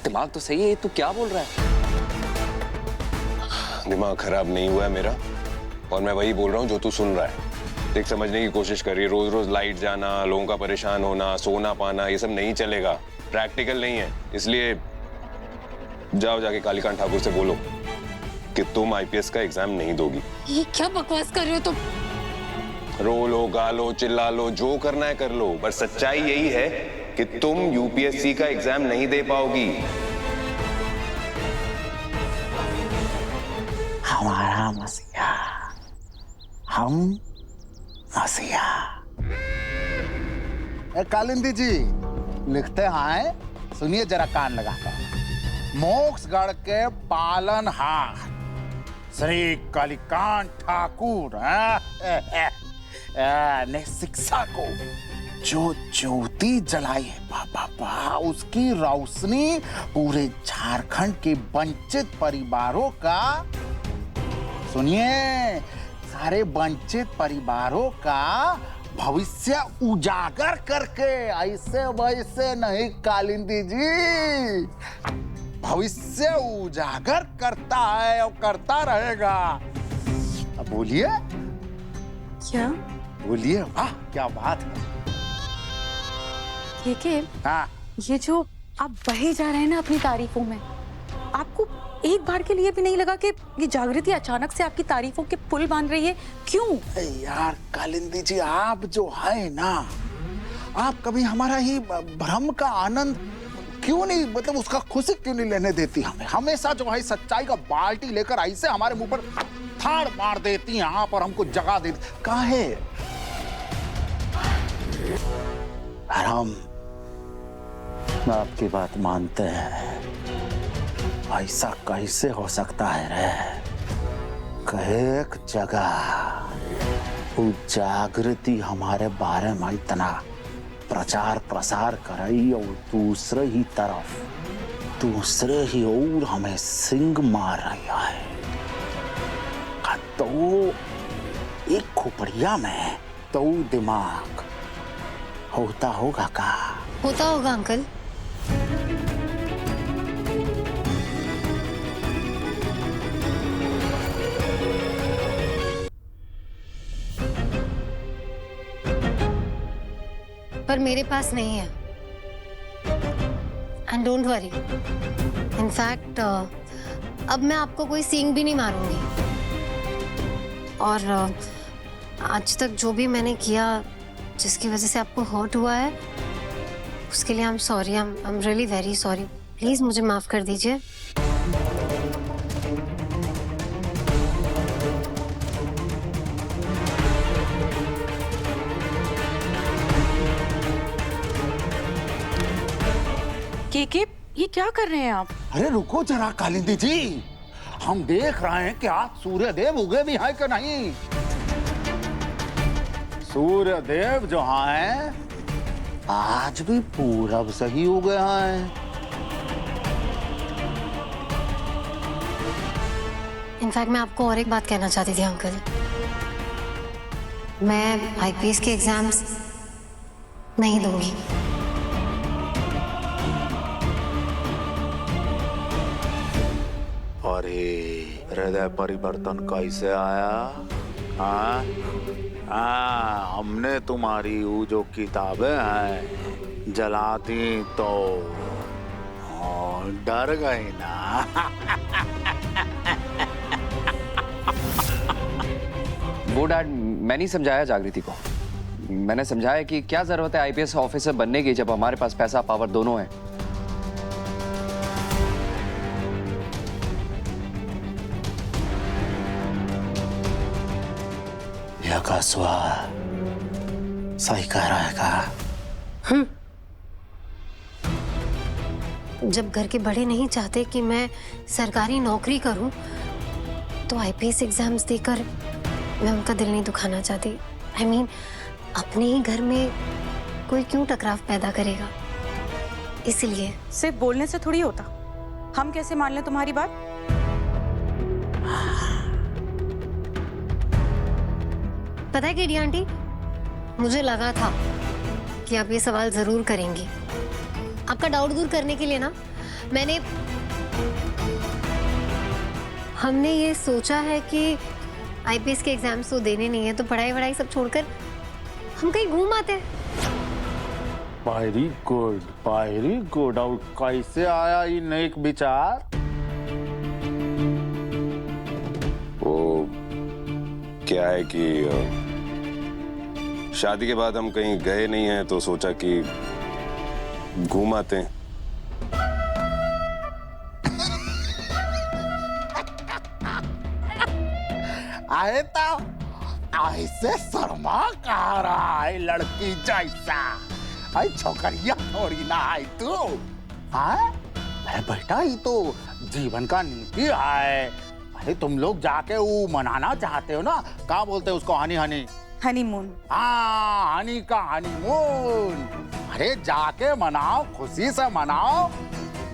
दिमाग तो सही है, तू क्या बोल रहा है? दिमाग खराब नहीं हुआ है मेरा, और मैं वही बोल रहा हूँ जो तू सुन रहा है। देख, समझने की कोशिश करिए। रोज रोज लाइट जाना, लोगों का परेशान होना, सोना पाना, ये सब नहीं चलेगा, प्रैक्टिकल नहीं है। इसलिए जाओ जाके कालीकांत ठाकुर से बोलो कि तुम आईपीएस का एग्जाम नहीं दोगी। ये क्या बकवास कर रहे हो तुम? रो लो, गा लो, चिल्ला लो, जो करना है कर लो, पर सच्चाई यही है कि तुम यूपीएससी का एग्जाम नहीं दे पाओगी। हमारा मसीहा, हम मसीहा। कालिंदी जी लिखते हैं, सुनिए जरा कान लगाकर। मोक्षगढ़ के पालनहार श्री कालीकांत ठाकुर ने शिक्षा को जो ज्योति जलाई है बाबा, उसकी रोशनी पूरे झारखंड के वंचित परिवारों का, सुनिए, सारे वंचित परिवारों का भविष्य उजागर करके, ऐसे वैसे नहीं कालिंदी जी, भविष्य उजागर करता है और करता रहेगा। अब बोलिए क्या? बोलिए, वाह क्या बात है। हाँ, ये जो आप बहे जा रहे हैं ना अपनी तारीफों में, आपको एक बार के लिए भी नहीं लगा कि ये जागृति अचानक से आपकी तारीफों के पुल बांध रही है? क्यों? यार कालिंदी जी, आप जो है ना, आप कभी हमारा ही भ्रम का आनंद क्यों नहीं, मतलब उसका खुशी क्यों नहीं लेने देती हमें? हमेशा जो है सच्चाई का बाल्टी लेकर ऐसे हमारे मुंह पर थाड़ मार देती हैं आप, और हमको जगा देती। काहे? हम आपकी बात मानते हैं, ऐसा कैसे हो सकता है रे? एक जगह वो जागृति हमारे बारे में इतना प्रचार प्रसार कराई, और दूसरे ही तरफ दूसरे ही ओर हमें सिंग मार रही है। तो एक खोपड़िया में तो दिमाग होता होगा का? होता होगा अंकल। पर मेरे पास नहीं है। एंड डोंट वरी, इनफैक्ट अब मैं आपको कोई सींग भी नहीं मारूंगी। और आज तक जो भी मैंने किया जिसकी वजह से आपको हर्ट हुआ है, उसके लिए I am sorry, I am really very sorry. Please मुझे माफ कर दीजिए। केके, ये क्या कर रहे हैं आप? अरे रुको जरा कालिंदी जी, हम देख रहे हैं कि आज सूर्यदेव उगे भी हैं कि नहीं। सूर्यदेव जो हैं आज भी पूरब से ही उगे हैं। इनफैक्ट मैं आपको और एक बात कहना चाहती थी अंकल। मैं आईपीएस के एग्जाम्स नहीं दूंगी। अरे हृदय परिवर्तन कैसे आया? हाँ हाँ, हमने तुम्हारी वो जो किताबें हैं जला दी तो डर गई ना। वो डैड, मैं नहीं समझाया जागृति को। मैंने समझाया कि क्या जरूरत है आईपीएस ऑफिसर बनने की जब हमारे पास पैसा पावर दोनों है। सही कह रहा है का? जब घर के बड़े नहीं चाहते कि मैं सरकारी नौकरी करूं, तो आईपीएस एग्जाम्स देकर मैं उनका दिल नहीं दुखाना चाहती। I mean, अपने ही घर में कोई क्यों टकराव पैदा करेगा, इसलिए। सिर्फ बोलने से थोड़ी होता, हम कैसे मान लें तुम्हारी बात? पता है केडी आंटी, मुझे लगा था कि आप ये सवाल जरूर करेंगी। आपका डाउट दूर करने के लिए ना हमने ये सोचा है कि आईपीएस के एग्जाम्स तो देने नहीं है, तो पढ़ाई वढ़ाई सब छोड़कर हम कहीं घूम आते हैं। Very good. और कैसे आया ये नेक विचार? वो क्या है कि शादी के बाद हम कहीं गए नहीं हैं, तो सोचा कि घूम आते हैं। आए तो ऐसे शर्मा कहा रहा है लड़की जैसा? आई छोकरिया थोड़ी ना है तू। हाँ? अरे बेटा ये तो जीवन का नीति है। अरे तुम लोग जाके वो मनाना चाहते हो ना, क्या बोलते हैं उसको? हनी हनी हनीमून। हाँ, हनी का हनीमून। अरे जाके मनाओ, खुशी से मनाओ,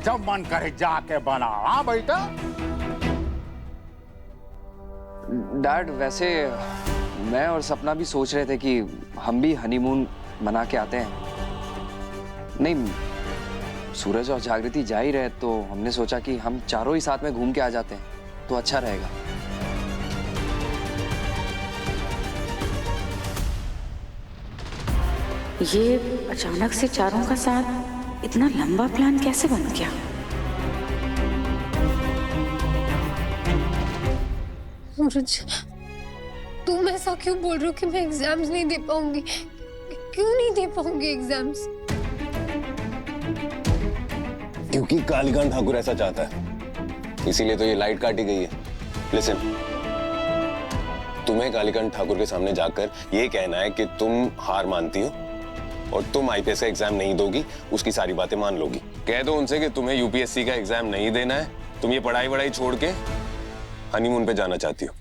जब मन करे जाके बनाओ। हाँ बेटा। डैड, वैसे मैं और सपना भी सोच रहे थे कि हम भी हनीमून मना के आते हैं। नहीं, सूरज और जागृति जा ही रहे, तो हमने सोचा कि हम चारों ही साथ में घूम के आ जाते हैं, तो अच्छा रहेगा। ये अचानक से चारों का साथ इतना लंबा प्लान कैसे बन गया? सूरज, तुम ऐसा क्यों बोल रहे हो कि मैं एग्जाम्स नहीं दे पाऊंगी? क्यों नहीं दे पाऊंगी एग्जाम्स? क्योंकि कालीकांत ठाकुर ऐसा चाहता है, इसीलिए तो ये लाइट काटी गई है। लिसन, तुम्हें कालीकांत ठाकुर के सामने जाकर ये कहना है कि तुम हार मानती हो और तुम आईपीएस का एग्जाम नहीं दोगी, उसकी सारी बातें मान लोगी। कह दो उनसे कि तुम्हें यूपीएससी का एग्जाम नहीं देना है, तुम ये पढ़ाई वढ़ाई छोड़ के हनीमून पे जाना चाहती हो।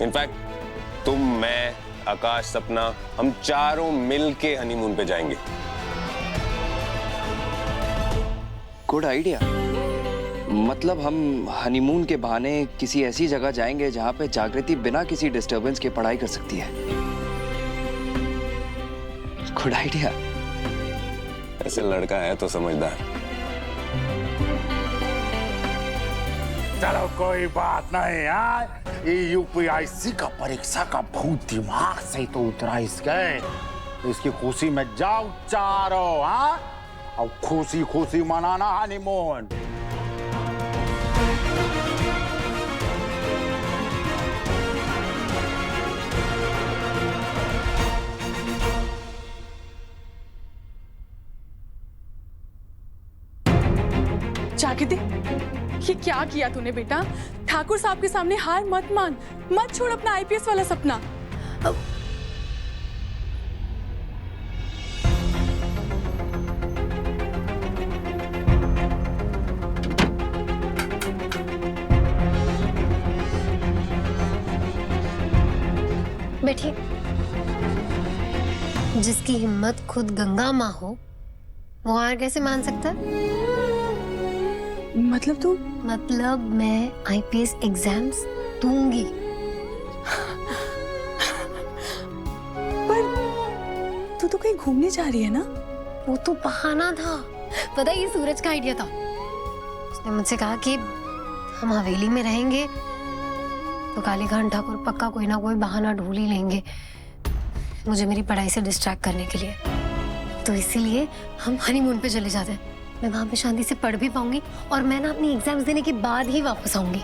इनफैक्ट तुम, मैं, आकाश, सपना, हम चारों मिल के हनीमून पे जाएंगे। Good idea. मतलब हम हनीमून के बहाने किसी ऐसी जगह जाएंगे जहां पे जागृति बिना किसी डिस्टरबेंस के पढ़ाई कर सकती है। Good idea. ऐसे लड़का है तो समझदार। चलो कोई बात नहीं यार, ये यूपीएससी का परीक्षा का भूत दिमाग से तो उतरा इसके। इसकी खुशी में जाओ चारों। हाँ, और खुशी खुशी मनाना हनीमून। जागृति, ये क्या किया तूने बेटा? ठाकुर साहब के सामने हार मत मान, मत छोड़ अपना आईपीएस वाला सपना। बैठिए। जिसकी हिम्मत खुद गंगा माँ हो, वो हार कैसे मान सकता है? मतलब तू? मतलब मैं आईपीएस एग्जाम्स दूंगी। पर तू तो कहीं घूमने जा रही है ना? वो तो बहाना था। पता है, ये सूरज का आइडिया था। उसने मुझसे कहा कि हम हवेली में रहेंगे तो कालीकांत ठाकुर पक्का कोई ना कोई बहाना ढूंढ ही लेंगे मुझे मेरी पढ़ाई से डिस्ट्रैक्ट करने के लिए। तो इसीलिए हम हनीमून पे चले जाते हैं। मैं वहां पे शांति से पढ़ भी पाऊंगी और मैं ना अपनी एग्जाम्स देने के बाद ही वापस आऊंगी।